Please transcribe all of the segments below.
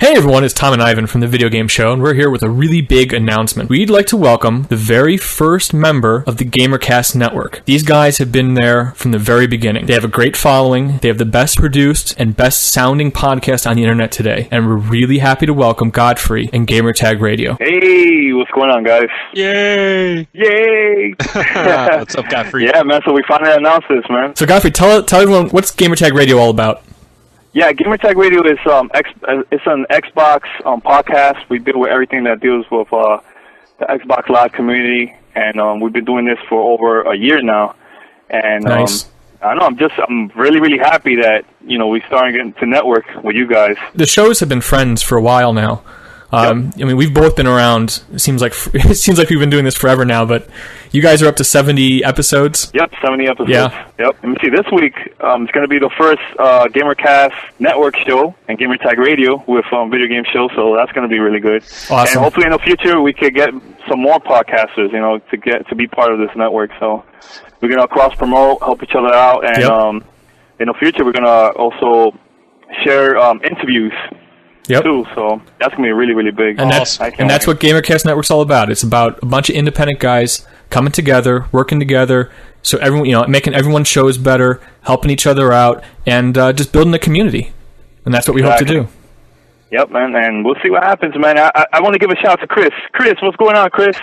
Hey everyone, it's Tom and Ivan from the Video Game Show, and we're here with a really big announcement. We'd like to welcome the very first member of the GamerCast network. These guys have been there from the very beginning. They have a great following, they have the best produced and best sounding podcast on the internet today, and we're really happy to welcome Godfrey and Gamertag Radio. Hey, what's going on, guys? Yay! Yay! What's up, Godfrey? Yeah, man, so we finally announced this, man. So Godfrey, tell everyone, what's Gamertag Radio all about? Yeah, Gamertag Radio is it's an Xbox podcast. We deal with everything that deals with the Xbox Live community, and we've been doing this for over a year now. And nice. I know I'm really, really happy that we started getting to network with you guys. The shows have been friends for a while now. I mean, we've both been around. It seems like we've been doing this forever now, but you guys are up to 70 episodes. Yep, 70 episodes. Yeah. Yep. Let me see. This week, it's going to be the first GamerCast network show and GamerTag Radio with Video Game Show, so that's going to be really good. Awesome. And hopefully in the future we could get some more podcasters, to be part of this network. So we're going to cross promote, help each other out, and in the future we're going to also share interviews. Yep. Too, so that's gonna be really, really big. And that's what GamerCast Network's all about. It's about a bunch of independent guys coming together, working together, so everyone, making everyone's shows better, helping each other out, and just building a community. And that's what we hope to do. Yep, man. And we'll see what happens, man. I want to give a shout out to Chris. Chris, what's going on, Chris?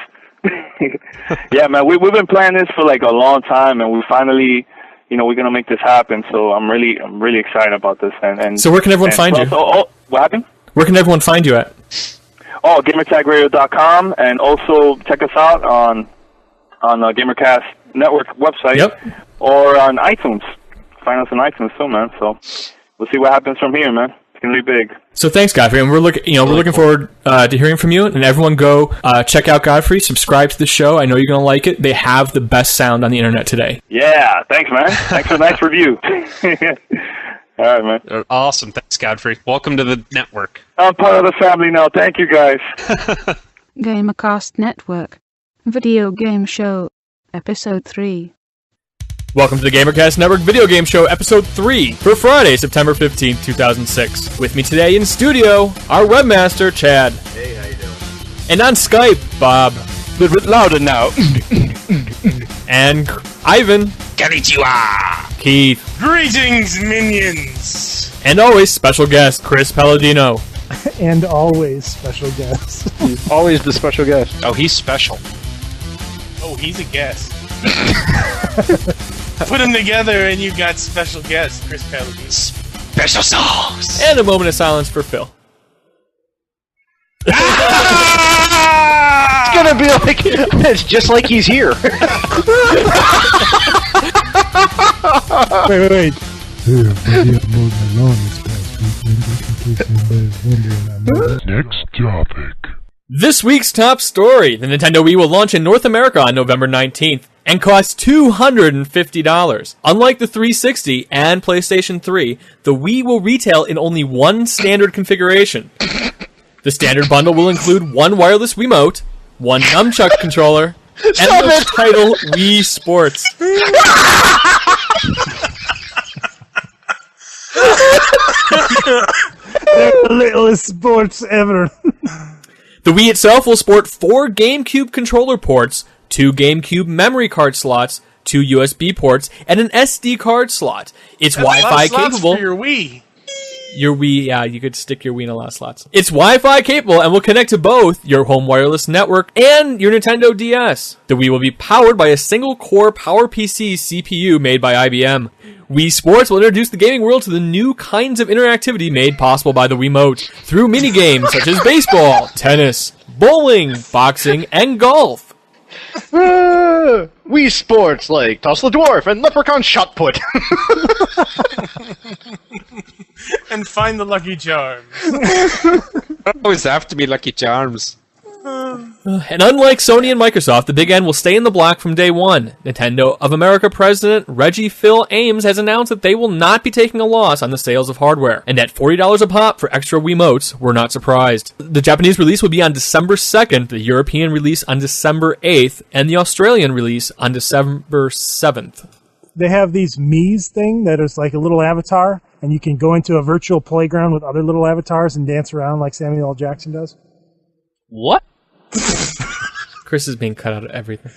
Yeah, man. We've been planning this for like a long time, and we finally. We're gonna make this happen. So I'm really excited about this. And so where can everyone find you? What happened? Where can everyone find you at? GamerTagRadio.com, and also check us out on the GamerCast Network website. Yep. Or on iTunes. Find us on iTunes too, man. So we'll see what happens from here, man. It's gonna be big. So thanks, Godfrey, and we're looking forward to hearing from you. And everyone, go check out Godfrey, subscribe to the show. I know you're gonna like it. They have the best sound on the internet today. Yeah, thanks, man. Thanks for the nice review. All right, man. Awesome. Thanks, Godfrey. Welcome to the network. I'm part of the family now. Thank you, guys. GamerCast Network, Video Game Show, Episode 3. Welcome to the GamerCast Network Video Game Show, Episode 3, for Friday, September 15th, 2006. With me today in studio, our webmaster, Chad. Hey, how you doing? And on Skype, Bob. A little bit louder now. And Ivan. Konnichiwa. Keith. Greetings, minions. And always special guest, Chris Palladino. And always special guest. He's always the special guest. Oh, he's special. Oh, he's a guest. Put them together and you got special guest, Chris Palladino. Special sauce. And a moment of silence for Phil. It's gonna be like, it's just like he's here. Wait. Next topic. This week's top story. The Nintendo Wii will launch in North America on November 19th and cost $250. Unlike the 360 and PlayStation 3, the Wii will retail in only one standard configuration. The standard bundle will include one wireless Wiimote, one nunchuck controller, and the title Wii Sports. The littlest sports ever. The Wii itself will sport 4 GameCube controller ports, 2 GameCube memory card slots, 2 USB ports, and an SD card slot. It's Wi-Fi capable. For your Wii. Your Wii, yeah, you could stick your Wii in a lot of slots. It's Wi-Fi capable and will connect to both your home wireless network and your Nintendo DS. The Wii will be powered by a single-core PowerPC CPU made by IBM. Wii Sports will introduce the gaming world to the new kinds of interactivity made possible by the Wiimote through minigames such as baseball, tennis, bowling, boxing, and golf. Wii Sports, like Toss the Dwarf and Leprechaun Shot Put. And find the Lucky Charms. Always have to be Lucky Charms. And unlike Sony and Microsoft, the Big N will stay in the black from day one. Nintendo of America President Reggie Phil Ames has announced that they will not be taking a loss on the sales of hardware. And at $40 a pop for extra Wiimotes, we're not surprised. The Japanese release will be on December 2nd, the European release on December 8th, and the Australian release on December 7th. They have these Mii's thing that is like a little avatar, and you can go into a virtual playground with other little avatars and dance around like Samuel L. Jackson does? What? Chris is being cut out of everything.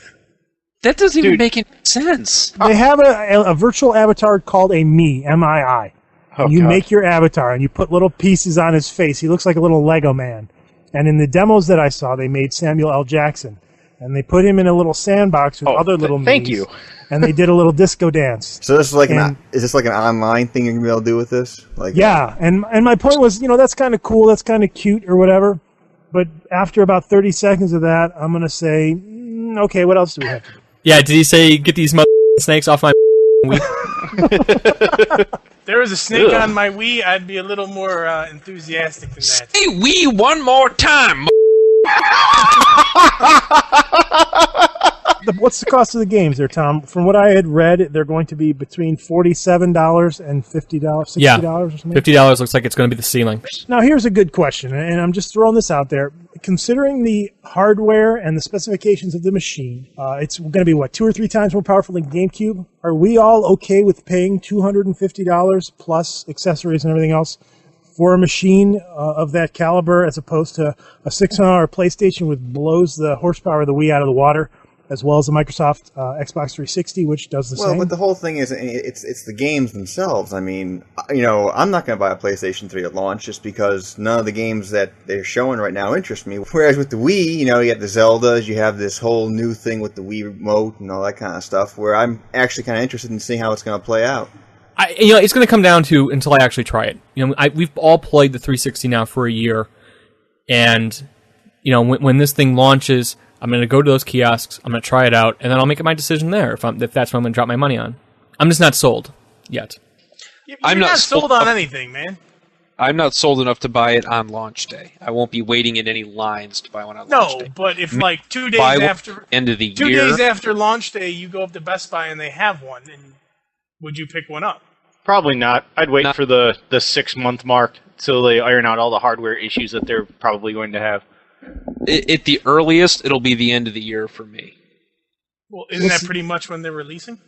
That doesn't even make any sense. They have a virtual avatar called a Mii, M-I-I. And you make your avatar, and you put little pieces on his face. He looks like a little Lego man. And in the demos that I saw, they made Samuel L. Jackson. And they put him in a little sandbox with other little thank Miis, you. And they did a little disco dance. So this is like is this like an online thing you're gonna be able to do with this? Like Yeah, and my point was, that's kind of cool, that's kind of cute or whatever. But after about 30 seconds of that, I'm going to say, okay, what else do we have to do? Yeah, did he say, get these snakes off my Wii? If there was a snake on my Wii, I'd be a little more enthusiastic than that. Say Wii one more time. What's the cost of the games there, Tom? From what I had read, they're going to be between $47 and $50, $60 or something? $50 looks like it's going to be the ceiling. Now, here's a good question, and I'm just throwing this out there. Considering the hardware and the specifications of the machine, it's going to be, 2 or 3 times more powerful than GameCube? Are we all okay with paying $250 plus accessories and everything else for a machine of that caliber, as opposed to a $600 PlayStation, which blows the horsepower of the Wii out of the water, as well as the Microsoft Xbox 360, which does the same? Well, but the whole thing is, it's the games themselves. I mean, I'm not going to buy a PlayStation 3 at launch just because none of the games that they're showing right now interest me. Whereas with the Wii, you have the Zeldas, you have this whole new thing with the Wii Remote and all that kind of stuff, where I'm actually kind of interested in seeing how it's going to play out. It's going to come down to until I actually try it. We've all played the 360 now for a year, and when this thing launches, I'm going to go to those kiosks, I'm going to try it out, and then I'll make my decision there if that's what I'm going to drop my money on. I'm just not sold yet. I'm not sold on anything, man. I'm not sold enough to buy it on launch day. I won't be waiting in any lines to buy one on launch day. No, but if 2 days after end of the two year, days after launch day, you go up to Best Buy and they have one, and would you pick one up? Probably not. I'd wait for the 6-month mark till they iron out all the hardware issues that they're probably going to have. At the earliest, it'll be the end of the year for me. Well, isn't that pretty much when they're releasing?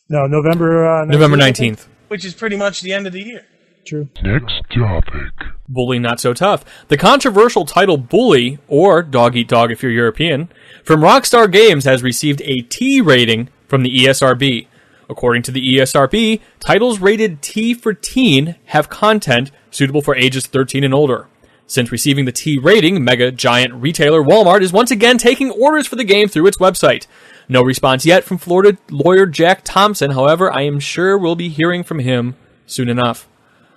No, November 19th. Which is pretty much the end of the year. True. Next topic. Bully Not So Tough. The controversial title Bully, or Dog Eat Dog if you're European, from Rockstar Games has received a T rating from the ESRB. According to the ESRB, titles rated T for teen have content suitable for ages 13 and older. Since receiving the T rating, mega giant retailer Walmart is once again taking orders for the game through its website. No response yet from Florida lawyer Jack Thompson, however, I am sure we'll be hearing from him soon enough.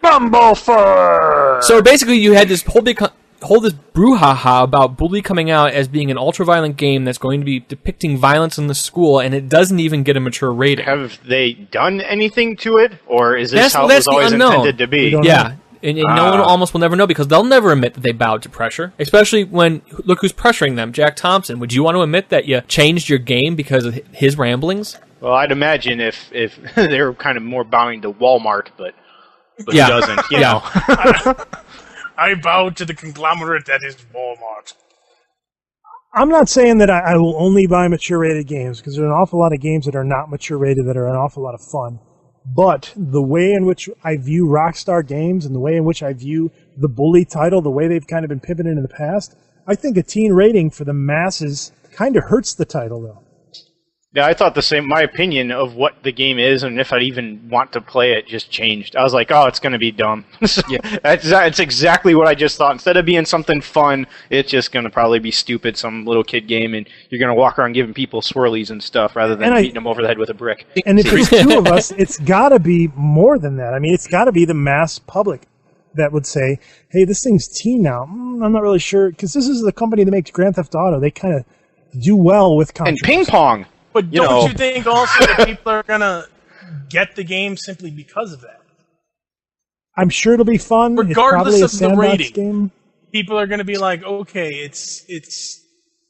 Bumblefuck! So basically you had this whole this brouhaha about Bully coming out as being an ultra-violent game that's going to be depicting violence in the school, and it doesn't even get a mature rating. Have they done anything to it, or is this how it was always intended to be? Yeah. And no one almost will never know, because they'll never admit that they bowed to pressure. Especially when, look who's pressuring them, Jack Thompson. Would you want to admit that you changed your game because of his ramblings? Well, I'd imagine if they were kind of more bowing to Walmart, but yeah. He doesn't, you know. I bow to the conglomerate that is Walmart. I'm not saying that I will only buy mature rated games, because there are an awful lot of games that are not mature rated that are an awful lot of fun. But the way in which I view Rockstar Games and the way in which I view the Bully title, the way they've kind of been pivoted in the past, I think a teen rating for the masses kind of hurts the title, though. Yeah, I thought the same. My opinion of what the game is and if I'd even want to play it just changed. I was like, oh, it's going to be dumb. Yeah, that's exactly what I just thought. Instead of being something fun, it's just going to probably be stupid, some little kid game, and you're going to walk around giving people swirlies and stuff rather than beating them over the head with a brick. And if there's two of us, it's got to be more than that. I mean, it's got to be the mass public that would say, hey, this thing's teen now. I'm not really sure, because this is the company that makes Grand Theft Auto. They kind of do well with controversy. And ping pong. But don't you think also that people are going to get the game simply because of that? I'm sure it'll be fun. Regardless it's probably a of the sandbox rating, game. People are going to be like, okay, it's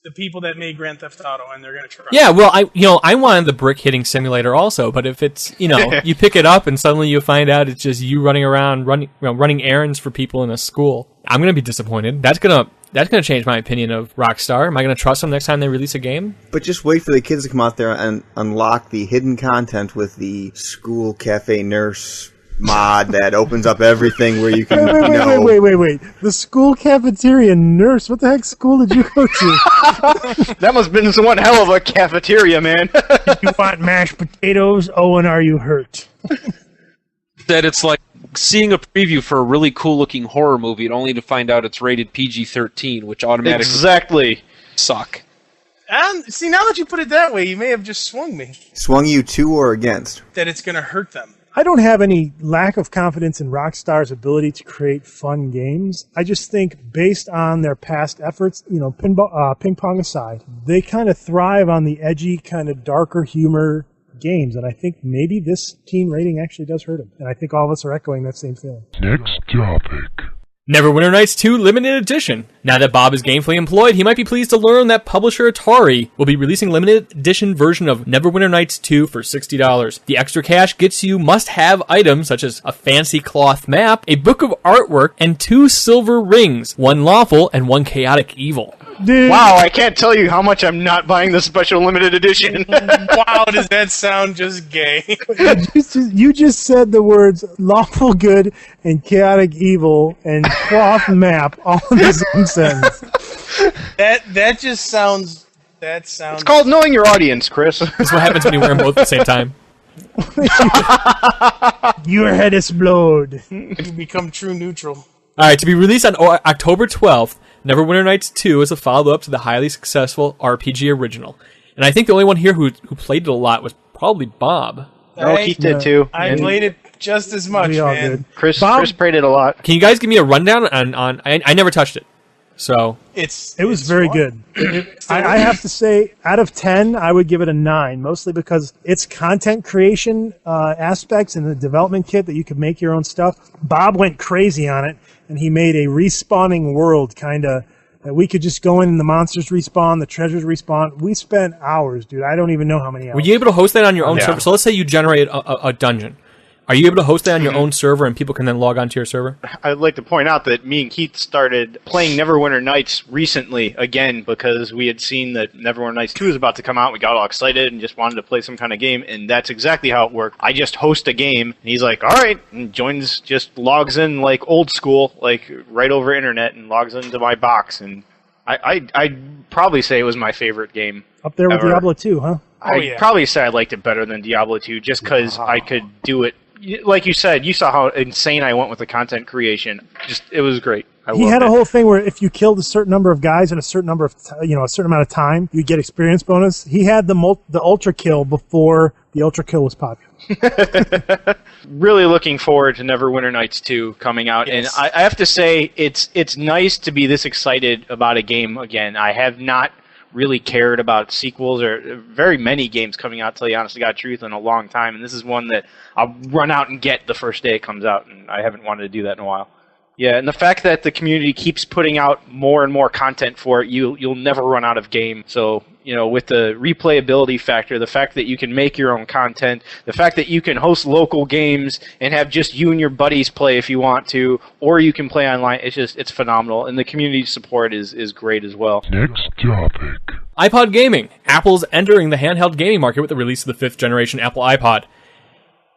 the people that made Grand Theft Auto, and they're going to try. Yeah, well, I wanted the brick hitting simulator also, but if it's, you pick it up and suddenly you find out it's just you running around running errands for people in a school, I'm going to be disappointed. That's going to change my opinion of Rockstar. Am I going to trust them next time they release a game? But just wait for the kids to come out there and unlock the hidden content with the school cafe nurse mod that opens up everything where you can, Wait. The school cafeteria nurse. What the heck school did you go to? That must have been one hell of a cafeteria, man. You want mashed potatoes? Owen, are you hurt? That it's like seeing a preview for a really cool-looking horror movie, and only to find out it's rated PG-13, which automatically suck. And see, now that you put it that way, you may have just swung me. Swung you to or against? That it's going to hurt them. I don't have any lack of confidence in Rockstar's ability to create fun games. I just think, based on their past efforts, ping pong aside, they kind of thrive on the edgy, kind of darker humor games, and I think maybe this teen rating actually does hurt them. And I think all of us are echoing that same feeling. Next topic. Neverwinter Nights 2 Limited Edition. Now that Bob is gainfully employed, he might be pleased to learn that publisher Atari will be releasing a limited edition version of Neverwinter Nights 2 for $60. The extra cash gets you must-have items such as a fancy cloth map, a book of artwork, and 2 silver rings, one lawful and one chaotic evil. Dude. Wow, I can't tell you how much I'm not buying the special limited edition. Wow, does that sound just gay? You just said the words lawful good and chaotic evil and cloth map all in the same sentence. That just sounds... That sounds... It's called knowing your audience, Chris. That's what happens when you wear them both at the same time. Your head explode. You become true neutral. Alright, to be released on October 12th, Neverwinter Nights 2 is a follow-up to the highly successful RPG original. And I think the only one here who played it a lot was probably Bob. No, Keith did too. I played it just as much, man. Chris played it a lot. Can you guys give me a rundown on I never touched it. So it was very good. I have to say, out of 10, I would give it a 9, mostly because its content creation aspects and the development kit that you could make your own stuff. Bob went crazy on it, and he made a respawning world kind of that we could just go in and the monsters respawn, the treasures respawn. We spent hours, dude. I don't even know how many hours. Were you able to host that on your own server? So let's say you generate a dungeon. Are you able to host that on your own server and people can then log onto your server? I'd like to point out that me and Keith started playing Neverwinter Nights recently again because we had seen that Neverwinter Nights 2 is about to come out. We got all excited and just wanted to play some kind of game, and that's exactly how it worked. I just host a game, and he's like, all right, and just logs in like old school, like right over internet, and logs into my box, and I'd probably say it was my favorite game. Up there with ever. Diablo 2, huh? I'd probably say I liked it better than Diablo 2 just because I could do it. Like you said, you saw how insane I went with the content creation. It was great. He had a whole thing where if you killed a certain number of guys in a certain number of, a certain amount of time, you get experience bonus. He had the ultra kill before the ultra kill was popular. Really looking forward to Neverwinter Nights 2 coming out, yes. And I have to say it's nice to be this excited about a game again. I have not really cared about sequels or very many games coming out, to tell you honest to God truth, in a long time, and this is one that I'll run out and get the first day it comes out, and I haven't wanted to do that in a while. Yeah, and the fact that the community keeps putting out more and more content for it, you'll never run out of game. So, with the replayability factor, the fact that you can make your own content, the fact that you can host local games and have just you and your buddies play if you want to, or you can play online, it's phenomenal. And the community support is great as well. Next topic. iPod gaming. Apple's entering the handheld gaming market with the release of the 5th generation Apple iPod.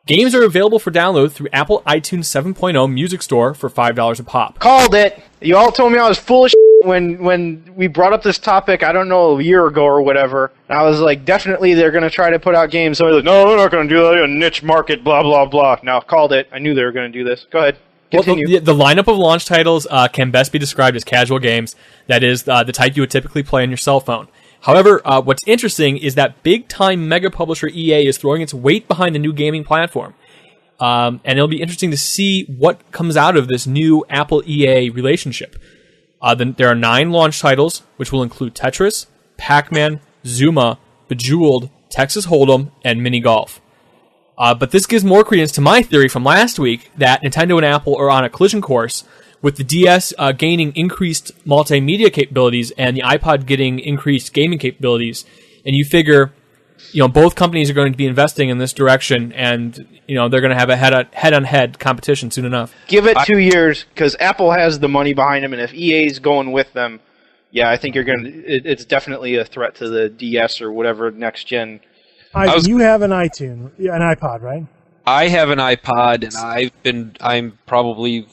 Games are available for download through Apple iTunes 7.0 Music Store for $5 a pop. Called it! You all told me I was full of when we brought up this topic, I don't know, a year ago or whatever. And I was like, definitely they're going to try to put out games. So I was like, no, they're not going to do that. A niche market, blah, blah, blah. Now, called it. I knew they were going to do this. Go ahead. Continue. Well, the lineup of launch titles can best be described as casual games. That is, the type you would typically play on your cell phone. However, what's interesting is that big-time mega publisher EA is throwing its weight behind the new gaming platform. And it'll be interesting to see what comes out of this new Apple-EA relationship. There are 9 launch titles, which will include Tetris, Pac-Man, Zuma, Bejeweled, Texas Hold'em, and Mini Golf. But this gives more credence to my theory from last week that Nintendo and Apple are on a collision course, with the DS gaining increased multimedia capabilities and the iPod getting increased gaming capabilities. And you figure, both companies are going to be investing in this direction, and they're going to have a head-on-head competition soon enough. Give it 2 years, because Apple has the money behind them, and if EA's going with them, yeah, I think it's definitely a threat to the DS or whatever next gen. You have an iPod, right? I have an iPod, and I'm probably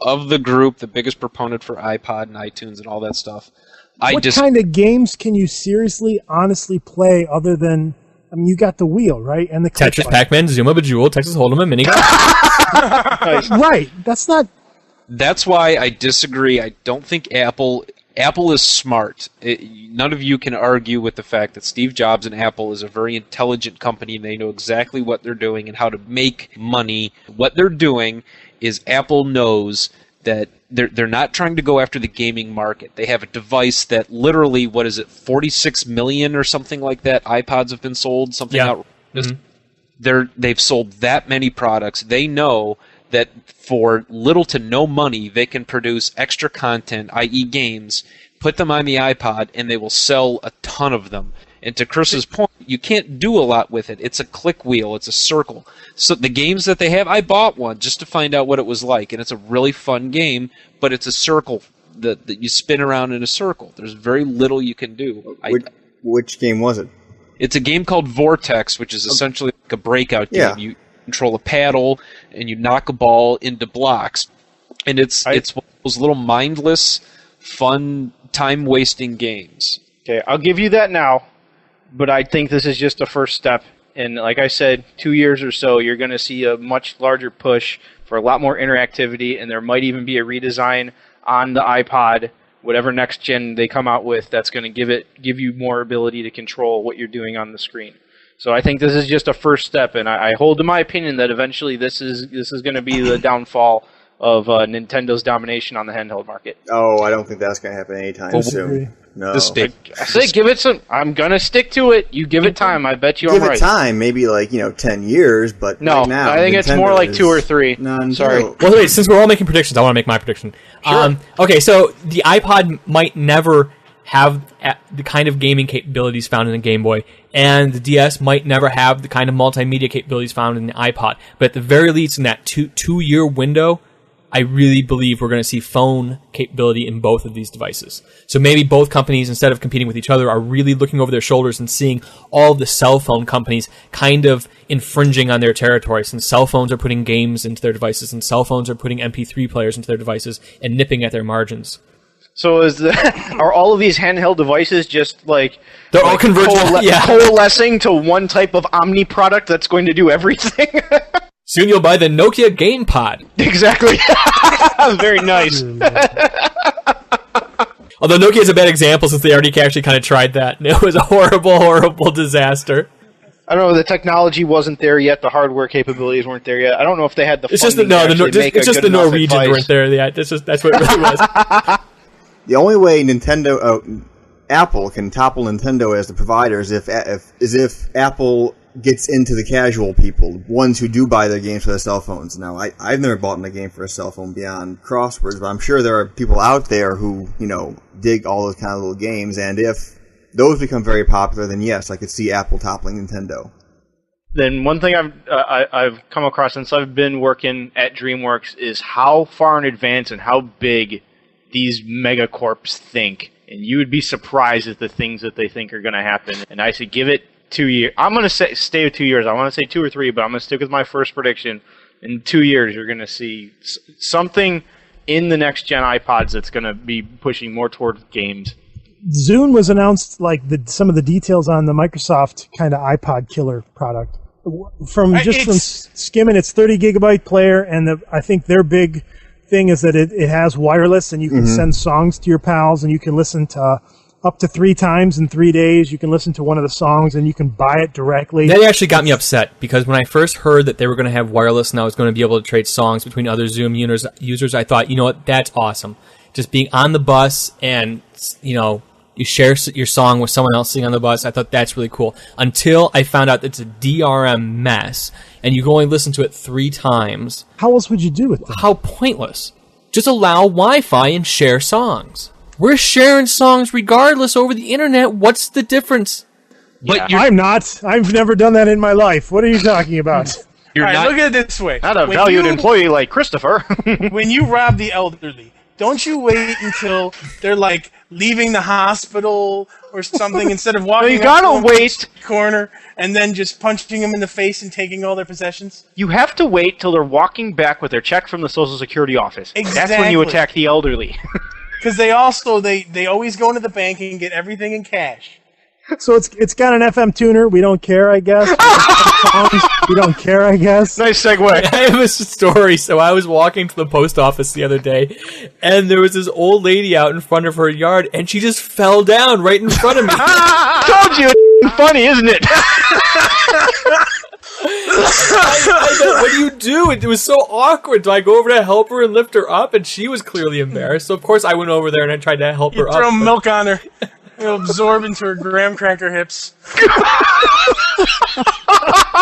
of the group the biggest proponent for iPod and iTunes and all that stuff. What kind of games can you seriously, honestly play other than? I mean, you got the wheel, right, and the Tetris, Pac-Man, Zuma, Bejeweled, Texas Hold'em, and Mini. Right. That's not. That's why I disagree. I don't think Apple is smart. None of you can argue with the fact that Steve Jobs and Apple is a very intelligent company, and they know exactly what they're doing and how to make money. What they're doing is Apple knows that they're not trying to go after the gaming market. They have a device that literally, 46 million or something like that iPods have been sold, something outrageous. They've sold that many products. They know that for little to no money, they can produce extra content, i.e. games, put them on the iPod, and they will sell a ton of them. And to Chris's point, you can't do a lot with it. It's a click wheel. It's a circle. So the games that they have, I bought one just to find out what it was like, and it's a really fun game, but it's a circle that you spin around in a circle. There's very little you can do. Which game was it? It's a game called Vortex, which is essentially like a breakout game. You control a paddle, and you knock a ball into blocks. And it's one of those little mindless, fun, time-wasting games. Okay, I'll give you that now. But I think this is just a first step. And like I said, 2 years or so, you're going to see a much larger push for a lot more interactivity, and there might even be a redesign on the iPod, whatever next gen they come out with, that's going to give you more ability to control what you're doing on the screen. So I think this is just a first step, and I hold to my opinion that eventually this is going to be the downfall of Nintendo's domination on the handheld market. Oh, I don't think that's going to happen anytime soon. No. I say give it some. I'm going to stick to it. You give it time. I bet you I'm right. Give it time, maybe 10 years, but no, right now, I think Nintendo it's more like 2 or 3. Sorry. Well, wait, since we're all making predictions, I want to make my prediction. Sure. Okay, so the iPod might never have the kind of gaming capabilities found in the Game Boy, and the DS might never have the kind of multimedia capabilities found in the iPod. But at the very least, in that two-year window, I really believe we're going to see phone capability in both of these devices. So maybe both companies, instead of competing with each other, are really looking over their shoulders and seeing all the cell phone companies kind of infringing on their territory, since cell phones are putting games into their devices and cell phones are putting MP3 players into their devices and nipping at their margins. So are all of these handheld devices just they're all converging, coalescing to one type of Omni product that's going to do everything? Soon you'll buy the Nokia GamePod. Exactly. Very nice. Although Nokia is a bad example since they already actually kind of tried that. And it was a horrible, horrible disaster. I don't know. The technology wasn't there yet. The hardware capabilities weren't there yet. I don't know if they had the funding it's just the Norwegians weren't there yet. That's what it really was. The only way Apple can topple Nintendo as the provider is if Apple gets into the casual people, ones who do buy their games for their cell phones. Now, I've never bought a game for a cell phone beyond Crosswords, but I'm sure there are people out there who, dig all those kind of little games, and if those become very popular, then yes, I could see Apple toppling Nintendo. Then one thing I've come across since I've been working at DreamWorks is how far in advance and how big these megacorps think. And you would be surprised at the things that they think are going to happen. And I say give it 2 years. I'm going to stay with 2 years. I want to say 2 or 3, but I'm going to stick with my first prediction. In 2 years, you're going to see something in the next gen iPods that's going to be pushing more toward games. Zune was announced some of the details on the Microsoft kind of iPod killer product. From skimming, it's 30 gigabyte player, and I think their big thing is that it has wireless, and you can send songs to your pals, and you can listen to up to 3 times in 3 days. You can listen to one of the songs, and you can buy it directly. That actually got me upset, because when I first heard that they were going to have wireless and I was going to be able to trade songs between other Zoom users, I thought, you know what, that's awesome. Just being on the bus and, you share your song with someone else sitting on the bus, I thought that's really cool. Until I found out it's a DRM mess, and you can only listen to it 3 times. How else would you do it? How pointless. Just allow Wi-Fi and share songs. We're sharing songs regardless over the internet. What's the difference? But I'm not. I've never done that in my life. What are you talking about? Look at it this way. Not a valued employee like Christopher. When you rob the elderly, don't you wait until they're like leaving the hospital or something instead of walking you up gotta to them wait. corner and then just punching them in the face and taking all their possessions? You have to wait till they're walking back with their check from the Social Security office. That's when you Exactly. attack the elderly. Because they always go into the bank and get everything in cash. So it's got an FM tuner. We don't care, I guess. We don't care, I guess. Nice segue. I have a story. So I was walking to the post office the other day, and there was this old lady out in front of her yard, and she just fell down right in front of me. Told you, it's funny, isn't it? What do you do? It was so awkward. Do I go over to help her and lift her up? And she was clearly embarrassed. So of course I went over there and I tried to help her up. Throw milk on her. It'll absorb into her graham cracker hips.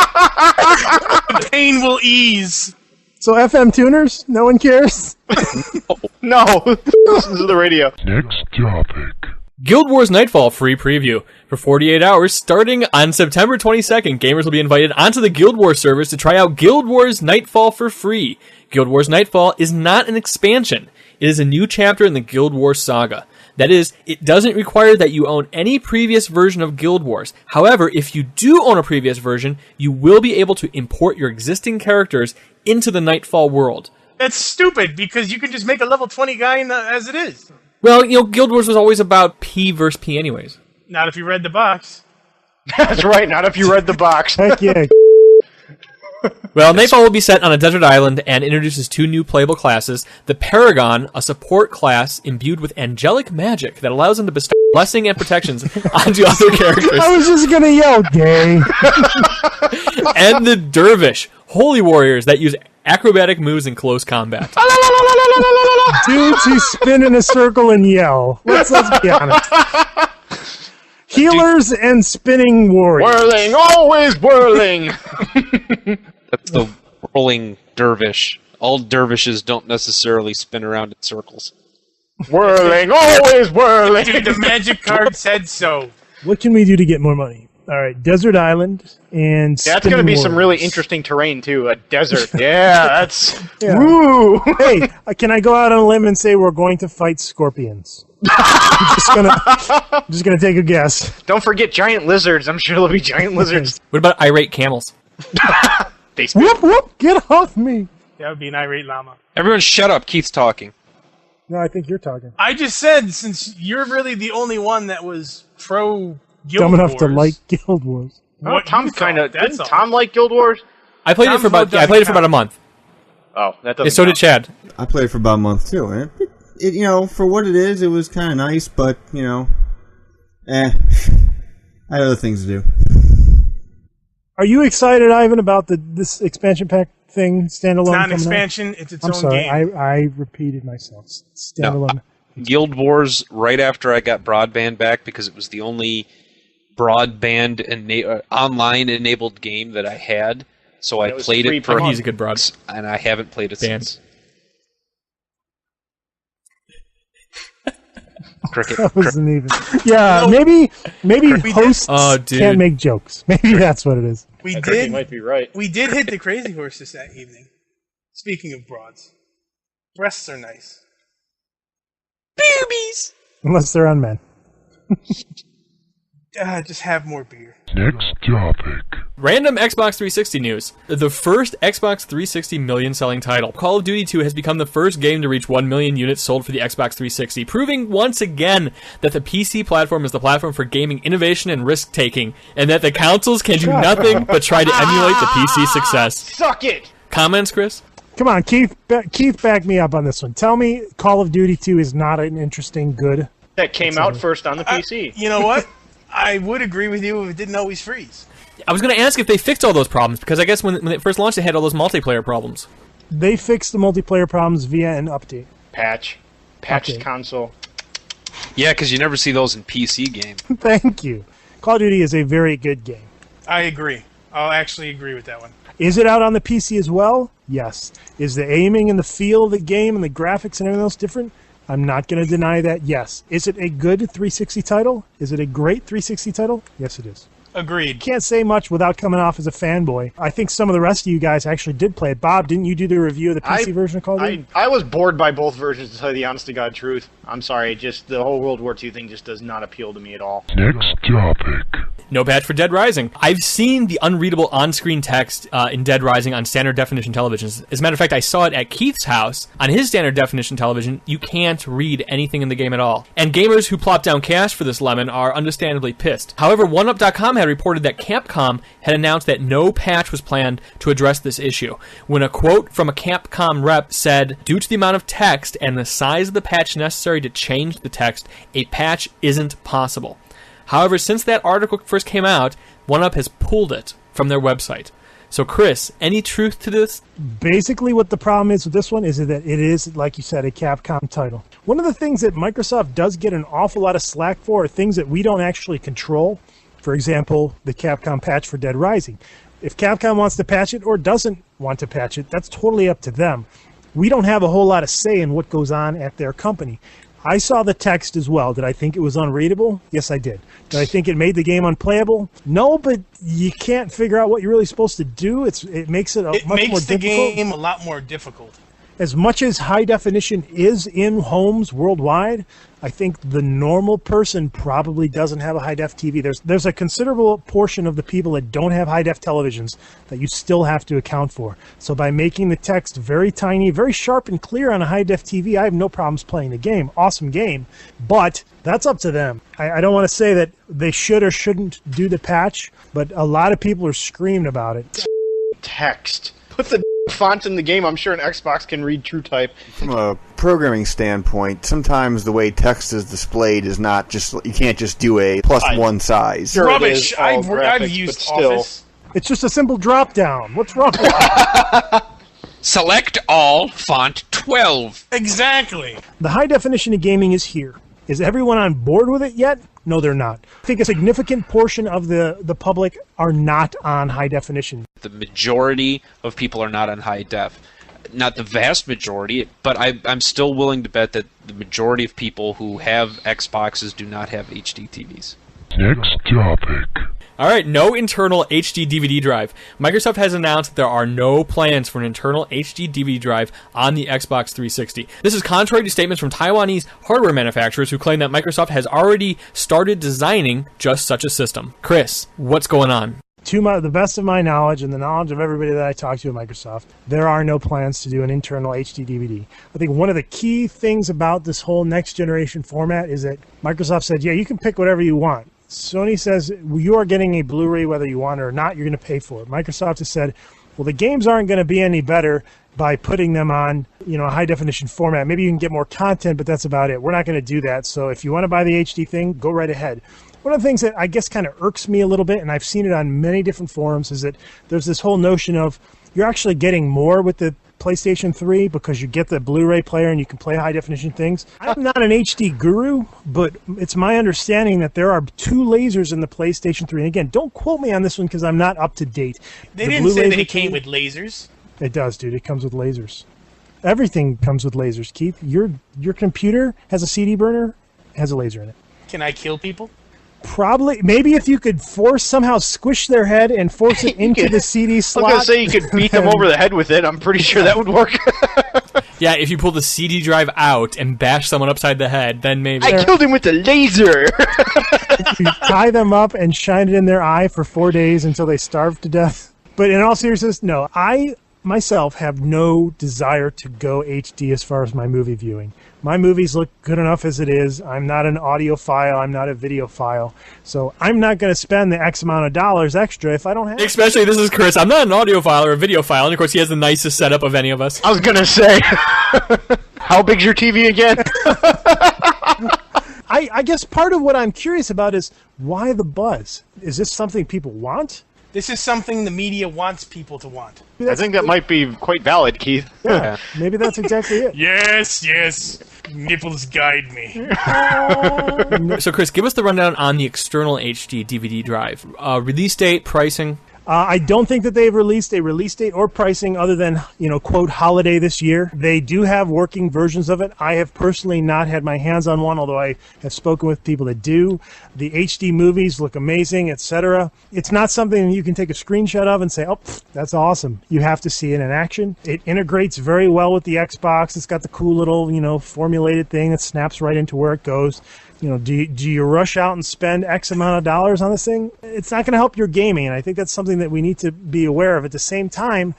The pain will ease. So FM tuners, no one cares. No. Listen to the radio. Next topic. Guild Wars Nightfall free preview. For 48 hours, starting on September 22nd, gamers will be invited onto the Guild Wars servers to try out Guild Wars Nightfall for free. Guild Wars Nightfall is not an expansion. It is a new chapter in the Guild Wars saga. That is, it doesn't require that you own any previous version of Guild Wars. However, if you do own a previous version, you will be able to import your existing characters into the Nightfall world. That's stupid because you can just make a level 20 guy as it is. Well, Guild Wars was always about P versus P anyways. Not if you read the box. That's right, not if you read the box. Heck yeah. Well, Nightfall will be set on a desert island and introduces two new playable classes. The Paragon, a support class imbued with angelic magic that allows them to bestow blessing and protections onto other characters. I was just gonna yell, gay. And the Dervish, holy warriors that use acrobatic moves in close combat. Dudes who spin in a circle and yell. Let's be honest. Healers and spinning warriors. Whirling, always whirling. That's the whirling dervish. All dervishes don't necessarily spin around in circles. Whirling, always whirling. Dude, the magic card said so. What can we do to get more money? All right, desert island and That's going to be some really interesting terrain, too. A desert. Yeah, that's... Yeah. Woo! Hey, can I go out on a limb and say we're going to fight scorpions? I'm just gonna take a guess. Don't forget giant lizards. I'm sure there'll be giant lizards. What about irate camels? They spin. Whoop, whoop, get off me. That would be an irate llama. Everyone shut up. Keith's talking. No, I think you're talking. I just said, since you're really the only one that was pro Guild Dumb enough to Wars, like Guild Wars. what Tom you kind of... thought, that's Didn't all. Tom like Guild Wars? I played it for about a month. Oh, that doesn't Yeah, so did count. Chad. I played it for about a month too, and for what it is, it was kind of nice, but I had other things to do. Are you excited, Ivan, about this expansion pack thing, standalone? It's not an coming out? expansion, it's its I'm own sorry, game. I repeated myself. Standalone. Guild Wars right after I got broadband back because it was the only broadband online enabled game that I had. So I it was played free it for He's a good broad. and I haven't played it Band. since. Cricket. That wasn't even. Yeah, maybe hosts Oh, dude. can't make jokes. Maybe that's what it is. We I think you did. might be right. We did hit the crazy horse this evening. Speaking of broads, breasts are nice. Boobies. Unless they're on men. Just have more beer. Next topic. Random Xbox 360 news. The first Xbox 360 million selling title. Call of Duty 2 has become the first game to reach 1 million units sold for the Xbox 360, proving once again that the PC platform is the platform for gaming innovation and risk-taking, and that the consoles can do nothing but try to emulate the PC success. Suck it! Comments, Chris? Come on, Keith. Keith, back me up on this one. Tell me, Call of Duty 2 is not an interesting good. That came out first on the PC. You know what? I would agree with you if it didn't always freeze. I was going to ask if they fixed all those problems, because I guess when it first launched, they had all those multiplayer problems. They fixed the multiplayer problems via an update. Patched Okay. console. Yeah, because you never see those in PC games. Thank you. Call of Duty is a very good game. I agree. I'll actually agree with that one. Is it out on the PC as well? Yes. Is the aiming and the feel of the game and the graphics and everything else different? I'm not going to deny that. Yes. Is it a good 360 title? Is it a great 360 title? Yes, it is. Agreed. Can't say much without coming off as a fanboy. I think some of the rest of you guys actually did play it. Bob, didn't you do the review of the PC version of Call of Duty? I was bored by both versions, to tell you the honest to God truth. I'm sorry, just the whole World War II thing just does not appeal to me at all. Next topic. No patch for Dead Rising. I've seen the unreadable on-screen text in Dead Rising on standard definition televisions. As a matter of fact, I saw it at Keith's house. On his standard definition television, you can't read anything in the game at all. And gamers who plop down cash for this lemon are understandably pissed. However, OneUp.com had reported that Capcom had announced that no patch was planned to address this issue. When a quote from a Capcom rep said, "Due to the amount of text and the size of the patch necessary to change the text, a patch isn't possible." However, since that article first came out, OneUp has pulled it from their website. So, Chris, any truth to this? Basically, what the problem is with this one is that it is, like you said, a Capcom title. One of the things that Microsoft does get an awful lot of slack for are things that we don't actually control. For example, the Capcom patch for Dead Rising. If Capcom wants to patch it or doesn't want to patch it, that's totally up to them. We don't have a whole lot of say in what goes on at their company. I saw the text as well. Did I think it was unreadable? Yes, I did. Did I think it made the game unplayable? No, but you can't figure out what you're really supposed to do. It makes it much more difficult. It makes the game a lot more difficult. As much as high definition is in homes worldwide, I think the normal person probably doesn't have a high-def TV. There's a considerable portion of the people that don't have high-def televisions that you still have to account for. So by making the text very tiny, very sharp and clear on a high-def TV, I have no problems playing the game. Awesome game. But that's up to them. I don't want to say that they should or shouldn't do the patch, but a lot of people are screaming about it. Text. Put the font in the game. I'm sure an Xbox can read TrueType. From a programming standpoint, sometimes the way text is displayed is not just, you can't just do a +1 size. Sure, rubbish. I've graphics, used but still. Office. It's just a simple drop down. What's wrong with it? Select all, font 12. Exactly. The high definition of gaming is here. Is everyone on board with it yet? No, they're not. I think a significant portion of the public are not on high definition. The majority of people are not on high def. Not the vast majority, but I'm still willing to bet that the majority of people who have Xboxes do not have HD TVs. Next topic. All right, no internal HD DVD drive. Microsoft has announced that there are no plans for an internal HD DVD drive on the Xbox 360. This is contrary to statements from Taiwanese hardware manufacturers who claim that Microsoft has already started designing just such a system. Chris, what's going on? To the best of my knowledge and the knowledge of everybody that I talk to at Microsoft, there are no plans to do an internal HD DVD. I think one of the key things about this whole next generation format is that Microsoft said, yeah, you can pick whatever you want. Sony says you are getting a Blu-ray whether you want it or not, you're going to pay for it. Microsoft has said, well, the games aren't going to be any better by putting them on, a high definition format. Maybe you can get more content, but that's about it. We're not going to do that. So if you want to buy the HD thing, go right ahead. One of the things that I guess kind of irks me a little bit, and I've seen it on many different forums, is that there's this whole notion of you're actually getting more with the PlayStation 3 because you get the Blu-ray player and you can play high-definition things. I'm not an HD guru, but it's my understanding that there are 2 lasers in the PlayStation 3. And again, don't quote me on this one because I'm not up to date. They didn't say that it came with lasers. It does, dude. It comes with lasers. Everything comes with lasers, Keith. Your computer has a CD burner, has a laser in it. Can I kill people? Probably, maybe if you could somehow squish their head and force it into the CD slot. I was going to say you could beat them over the head with it. I'm pretty sure that would work. Yeah, if you pull the CD drive out and bash someone upside the head, then maybe. I killed him with a laser! You tie them up and shine it in their eye for 4 days until they starve to death. But in all seriousness, no. I myself have no desire to go HD as far as my movie viewing. My movies look good enough as it is. I'm not an audiophile. I'm not a videophile. So I'm not going to spend the X amount of dollars extra if I don't have. Especially, this is Chris. I'm not an audiophile or a videophile, and of course he has the nicest setup of any of us. I was going to say, how big's your TV again? I guess part of what I'm curious about is why the buzz? Is this something people want? This is something the media wants people to want. I think that might be quite valid, Keith. Yeah, maybe that's exactly it. Yes. Nipples guide me. So, Chris, give us the rundown on the external HD DVD drive. Release date, pricing. I don't think that they've released a release date or pricing other than, quote, holiday this year. They do have working versions of it. I have personally not had my hands on one, although I have spoken with people that do. The HD movies look amazing, etc. It's not something you can take a screenshot of and say, oh, that's awesome. You have to see it in action. It integrates very well with the Xbox. It's got the cool little, formulated thing that snaps right into where it goes. Do you rush out and spend X amount of dollars on this thing? It's not going to help your gaming, and I think that's something that we need to be aware of. At the same time,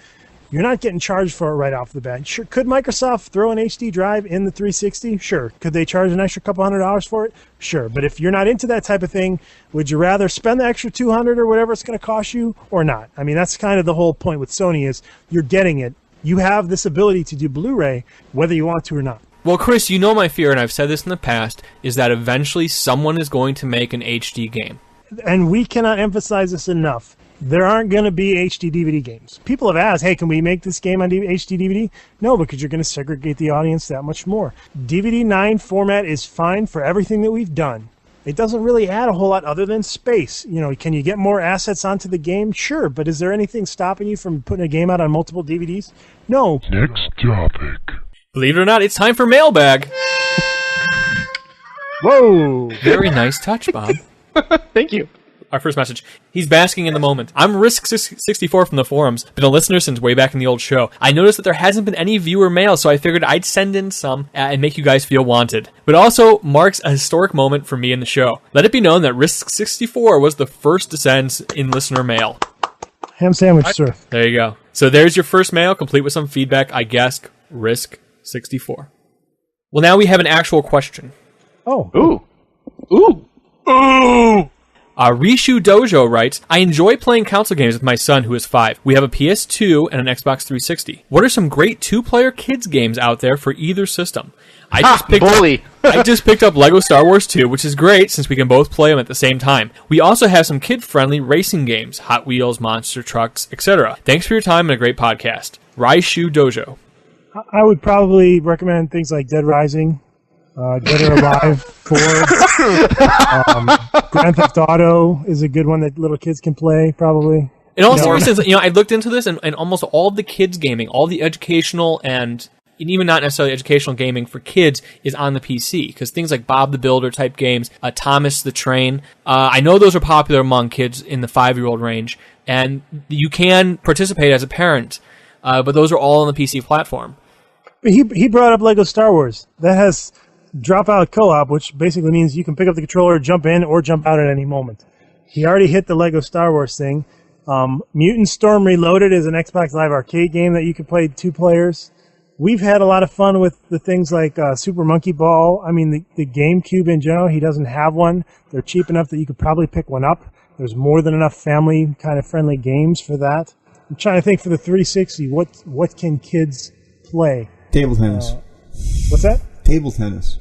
you're not getting charged for it right off the bat. Sure, could Microsoft throw an HD drive in the 360? Sure. Could they charge an extra couple $100 for it? Sure. But if you're not into that type of thing, would you rather spend the extra $200 or whatever it's going to cost you or not? I mean, that's kind of the whole point with Sony is you're getting it. You have this ability to do Blu-ray whether you want to or not. Well, Chris, you know my fear, and I've said this in the past, is that eventually someone is going to make an HD game. And we cannot emphasize this enough. There aren't going to be HD DVD games. People have asked, hey, can we make this game on HD DVD? No, because you're going to segregate the audience that much more. DVD 9 format is fine for everything that we've done. It doesn't really add a whole lot other than space. Can you get more assets onto the game? Sure, but is there anything stopping you from putting a game out on multiple DVDs? No. Next topic. Believe it or not, it's time for mailbag. Whoa! Very nice touch, Bob. Thank you. Our first message. He's basking in the moment. I'm Risk64 from the forums. Been a listener since way back in the old show. I noticed that there hasn't been any viewer mail, so I figured I'd send in some and make you guys feel wanted. But also marks a historic moment for me in the show. Let it be known that Risk64 was the first to send in listener mail. Ham sandwich, sir. There you go. So there's your first mail, complete with some feedback, I guess. Risk64. Well, now we have an actual question. Oh. Ooh. Rishu Dojo writes, I enjoy playing console games with my son, who is 5. We have a PS2 and an Xbox 360. What are some great 2-player kids games out there for either system? I just picked up Lego Star Wars 2, which is great since we can both play them at the same time. We also have some kid-friendly racing games, Hot Wheels, monster trucks, etc. Thanks for your time and a great podcast. Rishu Dojo. I would probably recommend things like Dead Rising, Dead or Alive 4. Grand Theft Auto is a good one that little kids can play, probably. In all seriousness, I looked into this, and almost all of the kids gaming, all the educational and even not necessarily educational gaming for kids is on the PC, because things like Bob the Builder type games, Thomas the Train, I know those are popular among kids in the 5-year-old range, and you can participate as a parent, but those are all on the PC platform. He brought up Lego Star Wars. That has drop-out co-op, which basically means you can pick up the controller, jump in, or jump out at any moment. He already hit the Lego Star Wars thing. Mutant Storm Reloaded is an Xbox Live Arcade game that you can play 2 players. We've had a lot of fun with the things like Super Monkey Ball. I mean, the GameCube in general, he doesn't have one. They're cheap enough that you could probably pick one up. There's more than enough family kind of friendly games for that. I'm trying to think for the 360, what can kids play? Table tennis. What's that? Table tennis.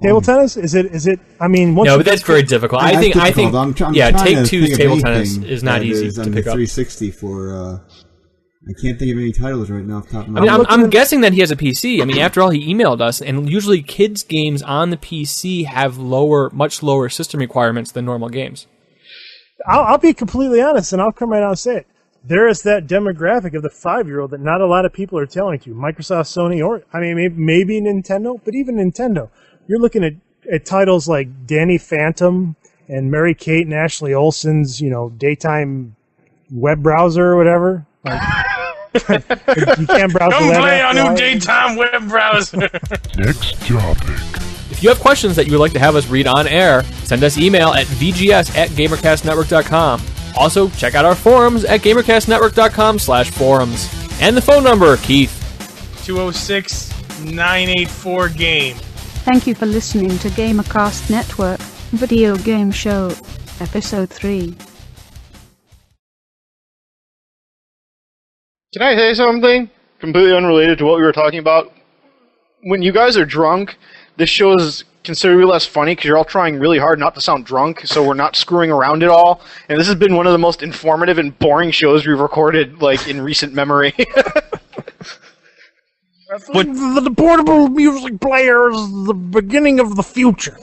Table tennis? Is it? I mean, no, but that's very difficult. I think. Take-Two's table tennis is not easy to pick up. 360 for. I can't think of any titles right now off the top of my head. I mean, I'm guessing that he has a PC. I mean, after all, he emailed us, and usually kids' games on the PC have much lower system requirements than normal games. I'll be completely honest, and I'll come right out and say it. There is that demographic of the 5-year-old that not a lot of people are telling to. Microsoft, Sony, or, I mean, maybe Nintendo, but even Nintendo. You're looking at titles like Danny Phantom and Mary Kate and Ashley Olsen's, daytime web browser or whatever. Like, you can't browse Don't play on your daytime web browser. Next topic. If you have questions that you would like to have us read on air, send us email at vgs@gamercastnetwork.com. Also, check out our forums at gamercastnetwork.com/forums. And the phone number, Keith. 206-984-GAME. Thank you for listening to Gamercast Network Video Game Show, Episode 3. Can I say something completely unrelated to what we were talking about? When you guys are drunk, this show is considerably less funny because you're all trying really hard not to sound drunk, so we're not screwing around at all. And this has been one of the most informative and boring shows we've recorded, in recent memory. The portable music player is the beginning of the future.